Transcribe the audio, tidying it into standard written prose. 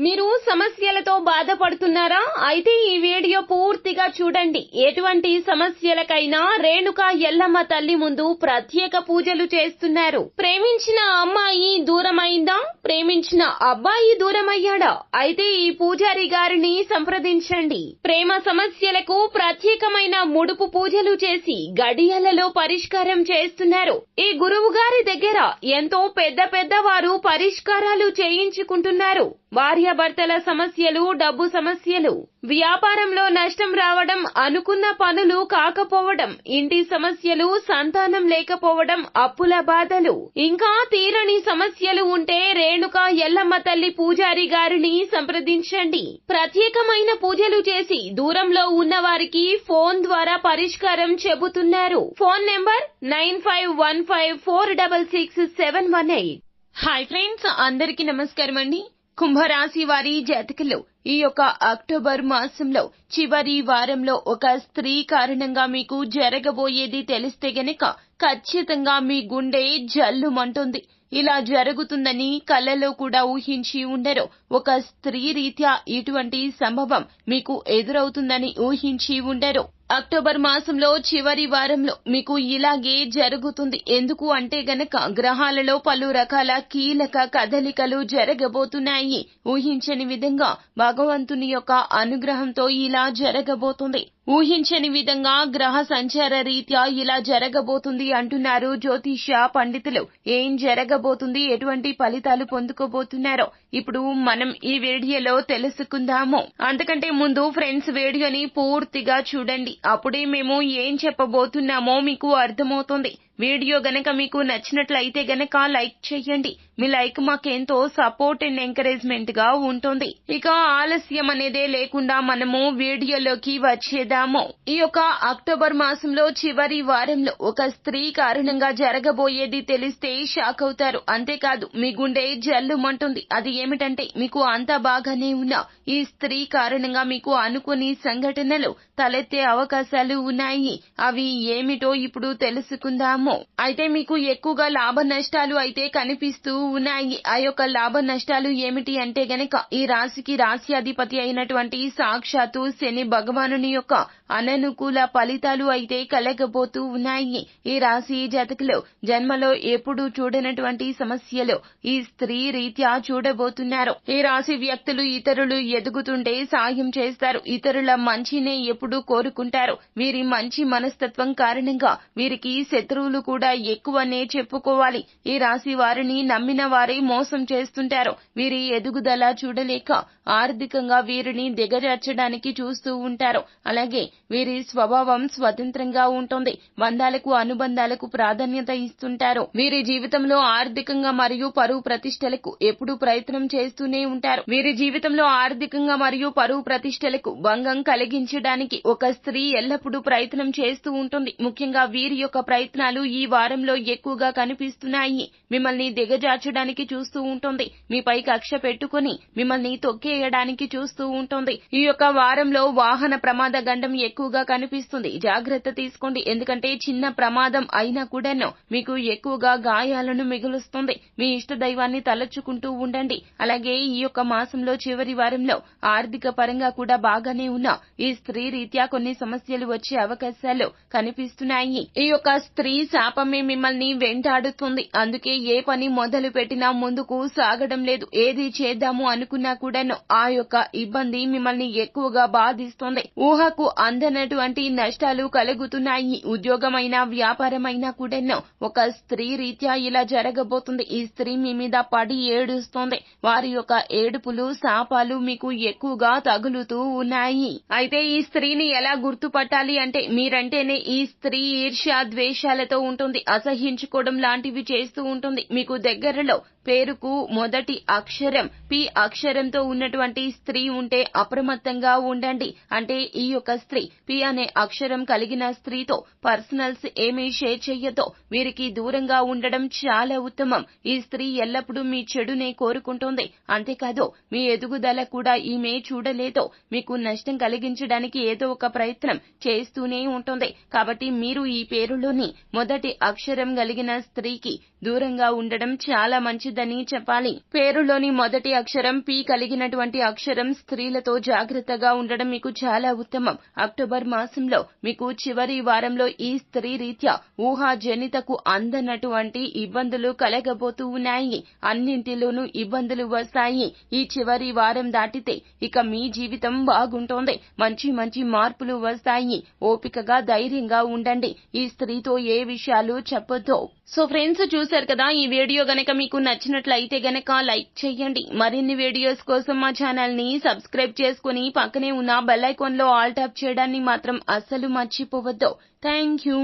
మీరు సమస్యలతో బాధపడుతున్నారా? అయితే ఈ వీడియో పూర్తిగా చూడండి. ఎటువంటి సమస్యలకైనా రేణుక ఎల్లమ్మ తల్లి ముందు ప్రత్యేక పూజలు చేస్తున్నారు. ప్రేమించిన అమ్మాయి దూరమైందా? ప్రేమించిన అబ్బాయి దూరమయ్యాడా? అయితే ఈ పూజారి గారిని సంప్రదించండి. ప్రేమ సమస్యలకు ప్రత్యేకమైన ముడుపు పూజలు చేసి గడియలలో పరిష్కారం చేస్తున్నారు. ఈ గురువు గారి దగ్గర ఎంతో పెద్ద వారు పరిష్కారాలు చేయించుకుంటున్నారు. భార్యాభర్తల సమస్యలు, డబ్బు సమస్యలు, వ్యాపారంలో నష్టం రావడం, అనుకున్న పనులు కాకపోవడం, ఇంటి సమస్యలు, సంతానం లేకపోవడం, అప్పుల బాధలు, ఇంకా తీరని సమస్యలు ఉంటే రేణుక ఎల్లమ్మ తల్లి పూజారి గారిని సంప్రదించండి. ప్రత్యేకమైన పూజలు చేసి దూరంలో ఉన్న వారికి ఫోన్ ద్వారా పరిష్కారం చెబుతున్నారు. Phone number 9515466718. హాయ్ ఫ్రెండ్స్, అందరికీ నమస్కారం అండి. కుంభరాశి వారి జాతకులు ఈ యొక్క అక్టోబర్ మాసంలో చివరి వారంలో ఒక స్త్రీ కారణంగా మీకు జరగబోయేది తెలిస్తే గనక ఖచ్చితంగా మీ గుండె జల్లుమంటుంది. ఇలా జరుగుతుందని కలలో కూడా ఊహించి ఉండరు. ఒక స్త్రీ రీత్యా ఇటువంటి సంభవం మీకు ఎదురవుతుందని ఊహించి ఉండరు. అక్టోబర్ మాసంలో చివరి వారంలో మీకు ఇలాగే జరుగుతుంది. ఎందుకు అంటే గనక గ్రహాలలో పలు రకాల కీలక కదలికలు జరగబోతున్నాయి. ఊహించని విధంగా భగవంతుని యొక్క అనుగ్రహంతో ఇలా జరగబోతుంది. ఊహించని విధంగా గ్రహ సంచార రీత్యా ఇలా జరగబోతుంది అంటున్నారు జ్యోతిష్య పండితులు. ఏం జరగబోతుంది, ఎటువంటి ఫలితాలు పొందుకోబోతున్నారో ఇప్పుడు మనం ఈ వీడియోలో తెలుసుకుందాము. అంతకంటే ముందు ఫ్రెండ్స్, వీడియోని పూర్తిగా చూడండి. అప్పుడే మేము ఏం చెప్పబోతున్నామో మీకు అర్థమవుతుంది. వీడియో గనక మీకు నచ్చినట్లయితే గనక లైక్ చేయండి. మీ లైక్ మాకెంతో సపోర్ట్ అండ్ ఎంకరేజ్మెంట్ గా ఉంటుంది. ఇక ఆలస్యం అనేదే లేకుండా మనము వీడియోలోకి వచ్చేద్దాము. ఈ యొక్క అక్టోబర్ మాసంలో చివరి వారంలో ఒక స్త్రీ కారణంగా జరగబోయేది తెలిస్తే షాక్ అవుతారు. అంతేకాదు మీ గుండె జల్లుమంటుంది. అది ఏమిటంటే మీకు అంతా బాగానే ఉన్నా ఈ స్త్రీ కారణంగా మీకు అనుకోని సంఘటనలు తలెత్తే అవకాశాలు ఉన్నాయి. అవి ఏమిటో ఇప్పుడు తెలుసుకుందాము. అయితే మీకు ఎక్కువగా లాభ నష్టాలు అయితే కనిపిస్తూ ఉన్నాయి. ఆ యొక్క లాభ నష్టాలు ఏమిటి అంటే గనక ఈ రాశికి రాశ్యాధిపతి అయినటువంటి సాక్షాత్తు శని భగవానుని యొక్క అననుకూల ఫలితాలు అయితే కలగబోతూ ఉన్నాయి. ఈ రాశి జాతకులు జన్మలో ఎప్పుడు చూడనటువంటి సమస్యలు ఈ స్త్రీ రీత్యా చూడబోతున్నారు. ఈ రాశి వ్యక్తులు ఇతరులు ఎదుగుతుంటే సాయం చేస్తారు. ఇతరుల మంచినే ఎప్పుడూ కోరుకుంటారు. వీరి మంచి మనస్తత్వం కారణంగా వీరికి శత్రువులు కూడా ఎక్కువనే చెప్పుకోవాలి. ఈ రాశి వారిని నమ్మిన వారే మోసం చేస్తుంటారు. వీరి ఎదుగుదల చూడలేక ఆర్థికంగా వీరిని దిగజార్చడానికి చూస్తూ ఉంటారు. అలాగే వీరి స్వభావం స్వతంత్రంగా ఉంటుంది. బంధాలకు, అనుబంధాలకు ప్రాధాన్యత ఇస్తుంటారు. వీరి జీవితంలో ఆర్థికంగా మరియు పరువు ప్రతిష్టలకు ఎప్పుడూ ప్రయత్నం చేస్తూనే ఉంటారు. వీరి జీవితంలో ఆర్థికంగా మరియు పరువు ప్రతిష్టలకు భంగం కలిగించడానికి ఒక స్త్రీ ఎల్లప్పుడూ ప్రయత్నం చేస్తూ ఉంటుంది. ముఖ్యంగా వీరి యొక్క ప్రయత్నాలు ఈ వారంలో ఎక్కువగా కనిపిస్తున్నాయి. మిమ్మల్ని దిగజార్చడానికి చూస్తూ ఉంటుంది. మీపై కక్ష పెట్టుకుని మిమ్మల్ని తొక్కేయడానికి చూస్తూ ఉంటుంది. ఈ యొక్క వారంలో వాహన ప్రమాద గండం ఎక్కువగా కనిపిస్తుంది. జాగ్రత్త తీసుకోండి. ఎందుకంటే చిన్న ప్రమాదం అయినా కూడాను మీకు ఎక్కువగా గాయాలను మిగులుస్తుంది. మీ ఇష్ట దైవాన్ని తలచుకుంటూ ఉండండి. అలాగే ఈ యొక్క మాసంలో చివరి వారంలో ఆర్థిక పరంగా కూడా బాగానే ఉన్న ఈ స్త్రీ రీత్యా కొన్ని సమస్యలు వచ్చే అవకాశాలు కనిపిస్తున్నాయి. ఈ యొక్క స్త్రీ శాపమే మిమ్మల్ని వెంటాడుతుంది. అందుకే ఏ పని మొదలు పెట్టినా ముందుకు సాగడం లేదు. ఏది చేద్దాము అనుకున్నా కూడాను ఆ యొక్క ఇబ్బంది మిమ్మల్ని ఎక్కువగా బాధిస్తుంది. ఊహకు అందనటువంటి నష్టాలు కలుగుతున్నాయి. ఉద్యోగమైనా వ్యాపారమైనా కూడాను ఒక స్త్రీ రీత్యా ఇలా జరగబోతుంది. ఈ స్త్రీ మీ మీద పడి ఏడుస్తోంది. వారి యొక్క ఏడుపులు, శాపాలు మీకు ఎక్కువగా తగులుతూ ఉన్నాయి. అయితే ఈ స్త్రీని ఎలా గుర్తుపట్టాలి అంటే మీరంటేనే ఈ స్త్రీ ఈర్ష్య ద్వేషాలతో ఉంటుంది. అసహించుకోవడం లాంటివి చేస్తూ ఉంటుంది. మీకు దగ్గరలో పేరుకు మొదటి అక్షరం పి అక్షరంతో ఉన్నటువంటి స్త్రీ ఉంటే అప్రమత్తంగా ఉండండి. అంటే ఈ యొక్క స్త్రీ పి అనే అక్షరం కలిగిన స్త్రీతో పర్సనల్స్ ఏమీ షేర్ చెయ్యతో వీరికి దూరంగా ఉండడం చాలా ఉత్తమం. ఈ స్త్రీ ఎల్లప్పుడూ మీ చెడునే కోరుకుంటుంది. అంతేకాదు మీ ఎదుగుదల కూడా ఈమె చూడలేదో మీకు నష్టం కలిగించడానికి ఏదో ఒక ప్రయత్నం చేస్తూనే ఉంటుంది. కాబట్టి మీరు ఈ పేరులోని మొదటి అక్షరం కలిగిన స్త్రీకి దూరంగా ఉండడం చాలా చాలా మంచిదని చెప్పాలి. పేరులోని మొదటి అక్షరం పి కలిగినటువంటి అక్షరం స్త్రీలతో జాగ్రత్తగా ఉండడం మీకు చాలా ఉత్తమం. అక్టోబర్ మాసంలో మీకు చివరి వారంలో ఈ స్త్రీ రీత్యా ఊహాజనితకు అందనటువంటి ఇబ్బందులు కలగబోతూ ఉన్నాయి. అన్నింటిలోనూ ఇబ్బందులు వస్తాయి. ఈ చివరి వారం దాటితే ఇక మీ జీవితం బాగుంటోంది. మంచి మంచి మార్పులు వస్తాయి. ఓపికగా ధైర్యంగా ఉండండి. ఈ స్త్రీతో ఏ విషయాలు చెప్పొద్దు. సో ఫ్రెండ్స్, చూశారు కదా, ఈ వీడియో గనక మీకు నచ్చినట్లయితే గనక లైక్ చేయండి. మరిన్ని వీడియోస్ కోసం మా ఛానల్ ని సబ్స్క్రైబ్ చేసుకుని పక్కనే ఉన్న బెల్ ఐకాన్ లో ఆల్ ట్యాప్ చేయడాన్ని మాత్రం అస్సలు మర్చిపోవద్దు. Thank you.